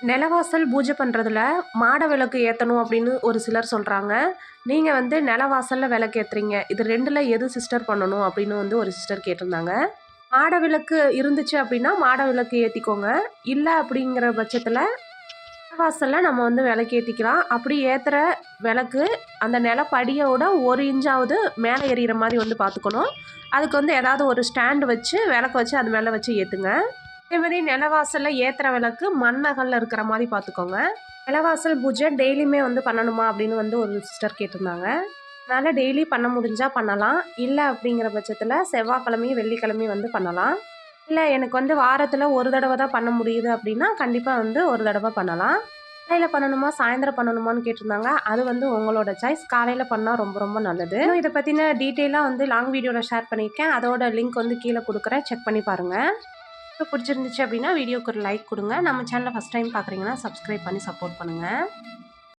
நிலவாசல் பூஜை பண்ணுறதுல மாட விளக்கு ஏற்றணும் அப்படின்னு ஒரு சிலர் சொல்கிறாங்க. நீங்கள் வந்து நிலவாசலில் விளக்கு ஏற்றுறீங்க, இது ரெண்டில் எது சிஸ்டர் பண்ணணும் அப்படின்னு வந்து ஒரு சிஸ்டர் கேட்டிருந்தாங்க. மாட விளக்கு இருந்துச்சு அப்படின்னா மாட விளக்கு ஏற்றிக்கோங்க. இல்லை அப்படிங்கிற பட்சத்தில் நிலவாசலில் நம்ம வந்து விளக்கு ஏற்றிக்கலாம். அப்படி ஏற்றுற விளக்கு அந்த நிலப்படியோட 1 இன்ச்சாவது மேலே எறிகிற மாதிரி வந்து பார்த்துக்கணும். அதுக்கு வந்து ஏதாவது ஒரு ஸ்டாண்டு வச்சு விளக்கு வச்சு அது மேலே வச்சு ஏற்றுங்க. அதே மாதிரி நிலவாசலில் ஏற்றுற விளக்கு மண்ணகலில் இருக்கிற மாதிரி பார்த்துக்கோங்க. நிலவாசல் பூஜை டெய்லியுமே வந்து பண்ணணுமா அப்படின்னு வந்து ஒரு சிஸ்டர் கேட்டிருந்தாங்க. அதனால் டெய்லி பண்ண முடிஞ்சால் பண்ணலாம். இல்லை அப்படிங்கிற பட்சத்தில் செவ்வாய்க்கிழமையும் வெள்ளிக்கிழமையும் வந்து பண்ணலாம். இல்லை எனக்கு வந்து வாரத்தில் ஒரு தடவை தான் பண்ண முடியுது அப்படின்னா கண்டிப்பாக வந்து ஒரு தடவை பண்ணலாம். காலையில் பண்ணணுமா சாயந்தரம் பண்ணணுமான்னு கேட்டிருந்தாங்க. அது வந்து உங்களோட சாய்ஸ். காலையில் பண்ணால் ரொம்ப ரொம்ப நல்லது. இன்னும் இதை பற்றின டீட்டெயிலாக வந்து லாங் வீடியோவில் ஷேர் பண்ணியிருக்கேன். அதோட லிங்க் வந்து கீழே கொடுக்குறேன், செக் பண்ணி பாருங்கள். பிடிச்சிருந்துச்சு அப்படின்னா வீடியோக்கு ஒரு லைக் கொடுங்க. நம்ம சேனலை ஃபஸ்ட் டைம் பார்க்குறீங்கன்னா சப்ஸ்கிரைப் பண்ணி சப்போர்ட் பண்ணுங்கள்.